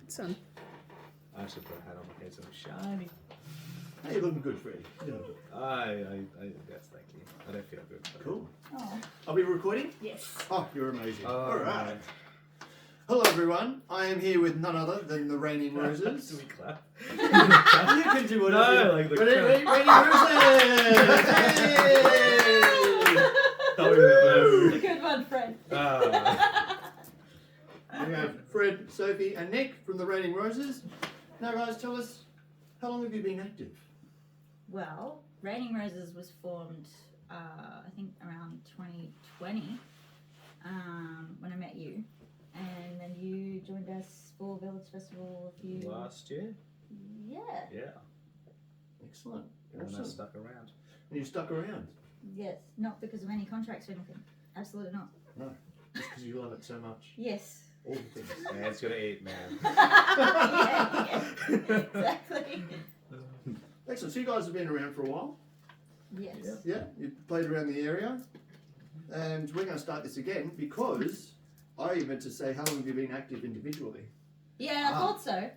Son. I should put a hat on my head so I'm shiny. Hey, you're looking good, Freddie. Yes, thank you. I don't feel good. Cool. Oh. Are we recording? Yes. Oh, you're amazing. Oh, All right. Hello, everyone. I am here with none other than the Raining Roses. Do we clap? You can do whatever. No, like the Raining Roses! Good one, Fred. We have Fred, Sophie, and Nick from the Raining Roses. Now, guys, tell us, how long have you been active? Well, Raining Roses was formed, I think, around 2020 when I met you. And then you joined us for Village Festival a few... Last year? Yeah. Yeah. Excellent. And then I Awesome. stuck around. And you stuck around? Yes. Not because of any contracts or anything. Absolutely not. No. Just because you love it so much. Yes. All the things. Man's gotta eat, man. yeah, exactly. Excellent. So you guys have been around for a while? Yes. Yeah, you've played around the area. And we're going to start this again because I meant to say how long have you been active individually? Yeah, I thought so.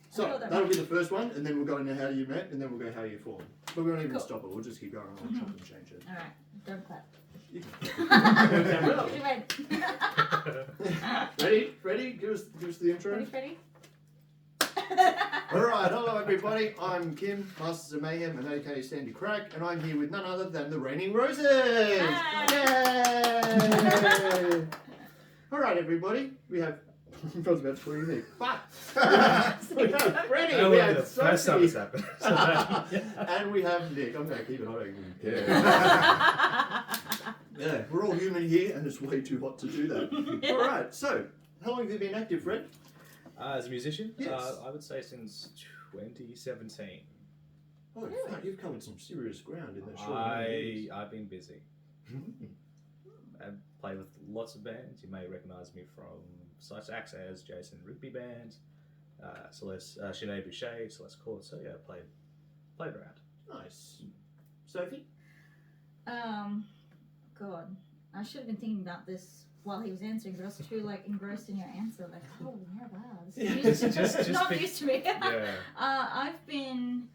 So I thought that that'll be the first one, and then we'll go into how you met, and then we'll go how you formed. But we won't even Cool. stop it. We'll just keep going. I'll chop and change it. Alright, don't clap. You Ready, Ready? Ready? Give us the intro. Freddie? All right. Hello, everybody. I'm Kim, Masters of Mayhem, and aka Sandy Crack, and I'm here with none other than the Raining Roses. Yay! All right, everybody. We have. I was about to call you Nick. But we have Freddie. That We would be have the first time it's Sophie. happened. And we have Nick. I'm going to keep it. I don't even care. Yeah, we're all human here, and it's way too hot to do that. All right. So, how long have you been active, Fred? As a musician, Yes. I would say since 2017. Oh, in fact, you've covered some serious ground in that short amount of years. I've been busy. I've played with lots of bands. You may recognise me from such acts as Jason Rigby Band, Celeste, Sinead Boucher, Celeste Court. So yeah, played around. Nice. Sophie? God, I should have been thinking about this while he was answering, but I was too engrossed in your answer. Oh yeah, wow, this is Just not pick- news to me. Yeah. I've been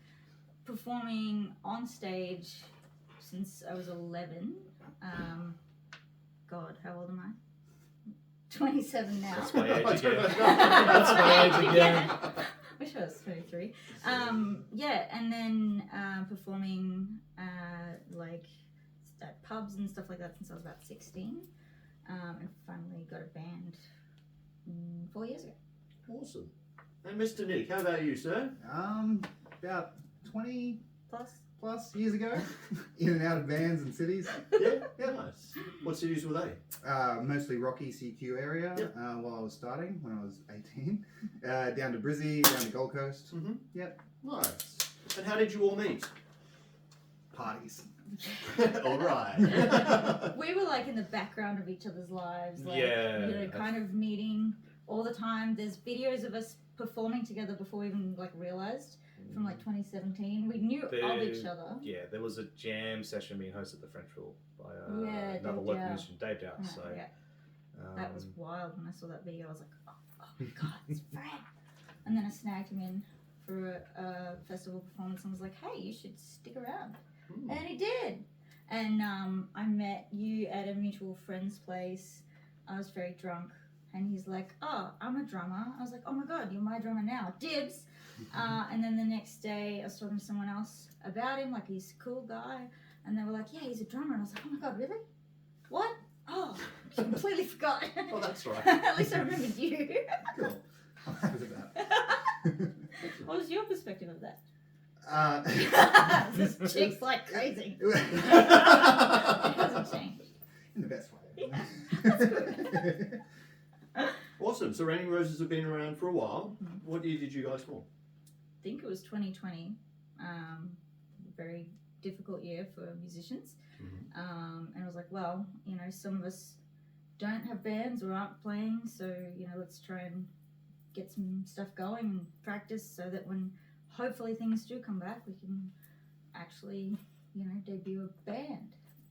performing on stage since I was 11. God, how old am I? 27 now. That's my age I again. don't know. That's my age again. Wish I was 23. Yeah, and then performing at pubs and stuff like that since I was about 16. And finally got a band 4 years ago. Awesome. And Mr. Nick, how about you, sir? About 20 Plus, plus years ago, in and out of bands and cities. Yeah? Nice. What cities were they? Mostly Rocky CQ area Yep. while I was starting, when I was 18. Down to Brizzy, down to Gold Coast. Mm-hmm. Yep. Nice. And how did you all meet? Parties. All right. we were in the background of each other's lives. Yeah. Kind of meeting all the time. There's videos of us performing together before we even realized. From 2017, we knew of each other. Yeah, there was a jam session being hosted at the Frenchville by Yeah, another Dave local Dow. musician, Dave Dow. Yeah, So yeah. That was wild. When I saw that video, I was like, oh my god, it's Fred. And then I snagged him in for a festival performance and was like, hey, you should stick around. And he did. And I met you at a mutual friend's place. I was very drunk. And he's like, oh, I'm a drummer. I was like, oh my god, you're my drummer now. Dibs. And then the next day, I was talking to someone else about him, he's a cool guy. And they were like, yeah, he's a drummer. And I was like, oh my god, really? What? Oh, I completely forgot. Oh, that's right. At least I remembered you. Cool. I'm happy with that. What was your perspective of that? This This chick's like crazy. In It hasn't changed. the best way. Yeah, that's good. Awesome. So Raining Roses have been around for a while. Mhm. What year did you guys form? I think it was 2020. Very difficult year for musicians. And I was like, well, some of us don't have bands or aren't playing, so, let's try and get some stuff going and practice so that when hopefully things do come back, we can actually, debut a band.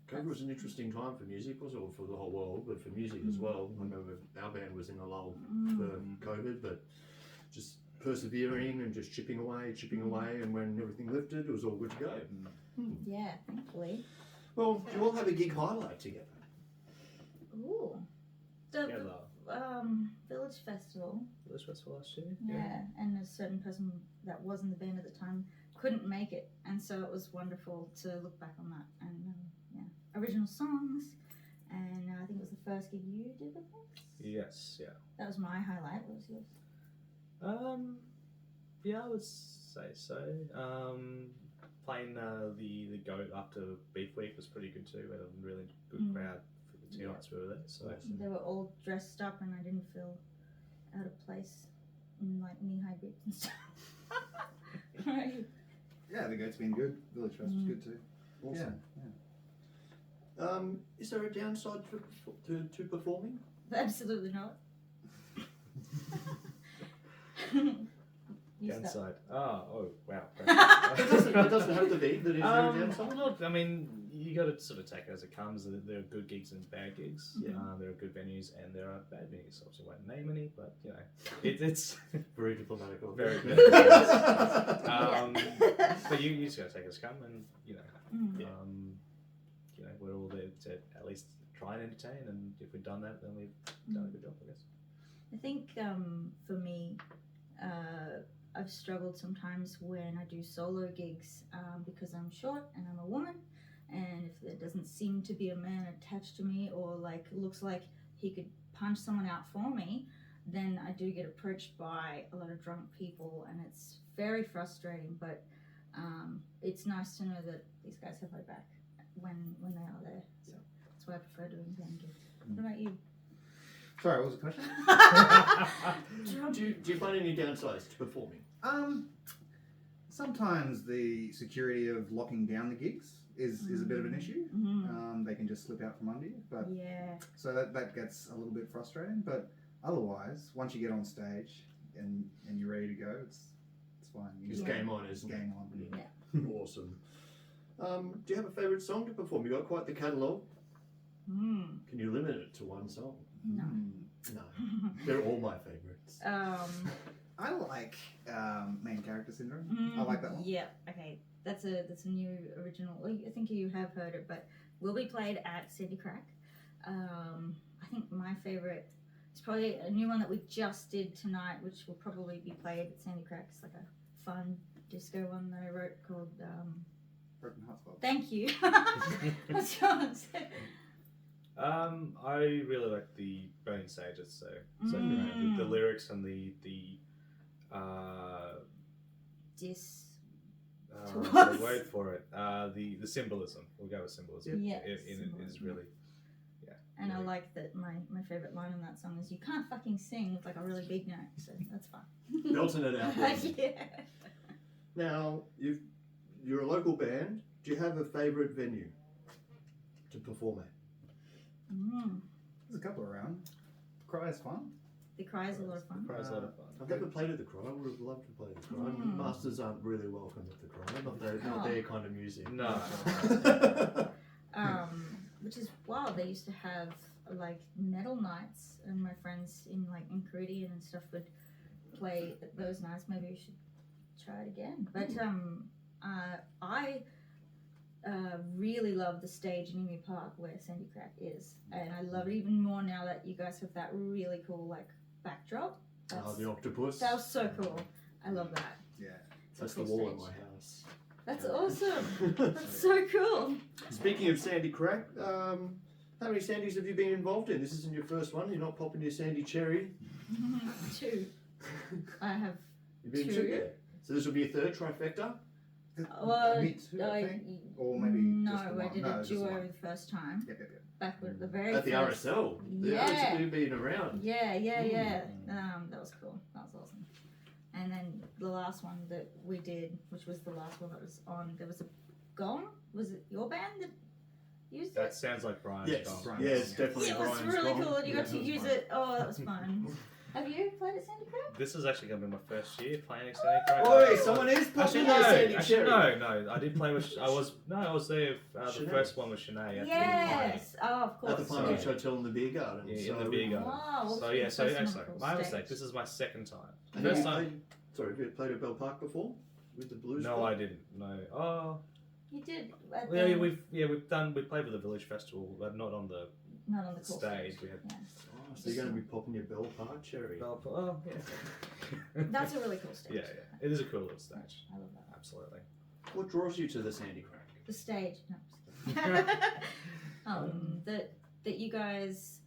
COVID was an interesting time for music, wasn't it? For the whole world, but for music as well. I remember our band was in a lull for COVID, but just persevering and just chipping away, and when everything lifted, it was all good to go. Yeah, thankfully. Well, do you all have a gig highlight together? Ooh. The Together. Village Festival. Village Festival last year. Yeah, and a certain person that was in the band at the time couldn't make it, and so it was wonderful to look back on that. And original songs, and I think it was the first gig you did with us. Yes. Yeah. That was my highlight. What was yours? Yeah, I would say so. Playing the goat after Beef Week was pretty good too. We had a really good crowd for the 2 nights we were there. So They were all dressed up, and I didn't feel out of place in like knee-high boots and stuff. Right. Yeah, the goat's been good. Village Fest was good too. Awesome. Yeah. Is there a downside to performing? Absolutely not. You start. downside. Oh wow. It doesn't have to be that is there a downside. Look, I mean, you got to sort of take it as it comes. There are good gigs and bad gigs. Yeah. There are good venues and there are bad venues. Obviously, won't name any, but you know, it's Very diplomatic. very good. But you just got to take it as it comes, and you know, Mm. you know, we're all there to at least try and entertain, and if we've done that, then we've done a good job, I guess. I think for me, I've struggled sometimes when I do solo gigs because I'm short and I'm a woman, and if there doesn't seem to be a man attached to me, or like looks like he could punch someone out for me, then I do get approached by a lot of drunk people, and it's very frustrating. But it's nice to know that these guys have my back when they are there. So that's why I prefer doing band gigs. What about you? Sorry, what was the question? Do you find any downsides to performing? Sometimes the security of locking down the gigs is a bit of an issue. They can just slip out from under you, but Yeah. so that gets a little bit frustrating. But otherwise, once you get on stage and you're ready to go, it's fine. It's Yeah. game on, isn't it? game on. Yeah. Awesome. Do you have a favourite song to perform? You got quite the catalogue. Mm. Can you limit it to one song? No. No, they're all my favourites. I like Main Character Syndrome. I like that one. Yeah. Okay. That's a new original. Well, I think you have heard it, but will be played at Sandy Crack. I think my favorite is probably a new one that we just did tonight, which will probably be played at Sandy Crack. It's like a fun disco one that I wrote called. Broken Hearts Club. Thank you. What's yours? I really like the Burning Sages, so you know, the lyrics and the word for it, the symbolism. We'll go with symbolism. Yeah, It symbolism. is really, And I really- like that my favorite line in that song is "You can't fucking sing with like a really big note," so that's fun. Belting it out. Yeah. Now, you're a local band. Do you have a favourite venue to perform at? There's a couple around. Cry is fun. The Cry is a lot of fun. Cry's a lot of fun. I've never played at the Cry. I would have loved to play at the Cry. Mm. Masters aren't really welcome at the Cry. Not Oh. their kind of music. No. Which is wild. They used to have like metal nights, and my friends in Caribbean and stuff would play at those nights. Maybe we should try it again. But I really love the stage in Emu Park where Sandy Crack is, and I love it even more now that you guys have that really cool like backdrop. The octopus. That was so cool. I love that. Yeah. It's a That's the cool wall at stage. my house. That's awesome. That's so cool. Speaking of Sandy Crack, how many Sandys have you been involved in? This isn't your first one. You're not popping your Sandy cherry. 2. I have. You've been 2. two. Yeah. So this will be a third trifecta. Me too, I think. Or maybe no, just the I one. did No, a it's just the duo one. the first time. Yep. Back with the very At the first. RSL. The Yeah. RSL been around. Yeah. That was cool. That was awesome. And then the last one that we did, which was the last one that was on, there was a gong. Was it your band that used That it? sounds like Brian's Yes. gone. Brian. Yeah, it's definitely Yeah, it was Brian's really gone. cool, and you got to Yeah. use it. Oh, that was fun. Have you played at Sandy Crack? This is actually going to be my first year playing at Sandy Crack. Oi, someone is Actually, popping no. their Sandy Actually, cherry. no. I did play with. I was there. The Sinead. first one was Sinead. Yes. Oh, of course. At the Palm Beach Sorry. Hotel in the beer garden. Yeah, so in the beer garden. Wow, So okay, yeah, so that's not actually, a cool my stage. mistake. This is my second time. And First you- time. Sorry, have you played at Bell Park before with the blues? No, Club? I didn't. No. Oh, You did. At yeah, the, we played with the Village Festival, but not on the not on the cool stage. We had. Yeah. Oh, so you're going to be popping your Bell Park cherry. Oh, yeah. That's a really cool stage. Yeah, yeah. It is a cool little stage. I love that. Absolutely. What draws you to the Sandy Crack? The stage. No, I'm just kidding. That you guys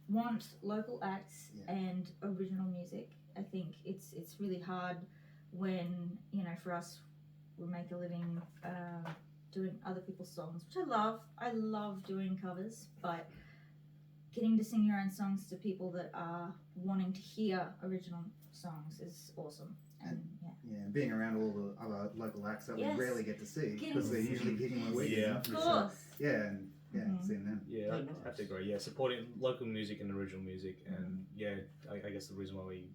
want local acts Yeah. and original music. I think it's really hard when, you know, for us, we make a living doing other people's songs, which I love. I love doing covers, but getting to sing your own songs to people that are wanting to hear original songs is awesome. And yeah. Yeah, and being around all the other local acts that Yes. we rarely get to see Getting because they're to see usually gigging on weekends. Yeah. Of So, course. yeah, and Mhm. seeing them. Yeah, Oh, I nice. have to agree. Yeah, supporting local music and original music, and yeah, I guess the reason why we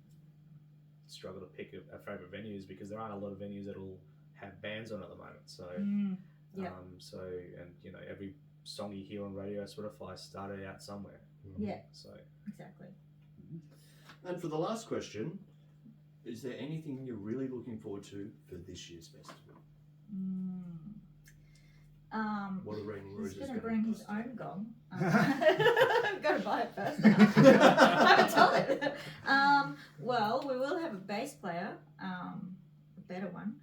struggle to pick a favourite venue is because there aren't a lot of venues that'll have bands on at the moment. So, Yeah. so and you know, every song you hear on radio, Spotify, started out somewhere. Yeah. So, Exactly. And for the last question, is there anything you're really looking forward to for this year's festival? What are Raining He's Roses going to gonna bring his bust own out? gong. I've got to buy it first. I haven't told it. Well, we will have a bass player, a better one.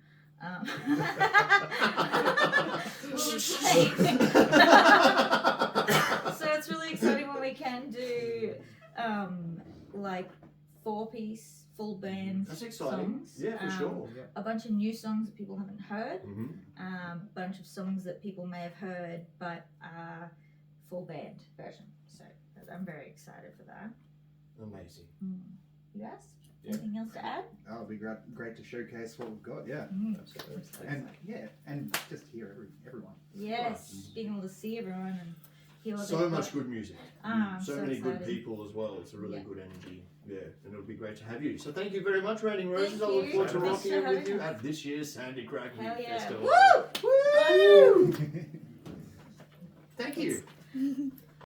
We'll say- so it's really exciting when we can do like 4-piece full band That's exciting. songs. Yeah, for sure. A bunch of new songs that people haven't heard. Mm-hmm. Bunch of songs that people may have heard, but full band version. So I'm very excited for that. Amazing. You guys, Yeah. anything else to add? That would be great to showcase what we've got. Yeah, absolutely. and and just hear everyone. Yes, Right. being able to see everyone and hear what So they've much got. good music. I'm so so many good excited. people as well. It's a really Yeah. good energy. Yeah, and it'll be great to have you. So thank you very much, Raining Roses. Thank I look you. forward to Thanks rocking for it with having you us. at this year's Sandy Crack Hell Youth yeah. Festival. Woo! Thank you.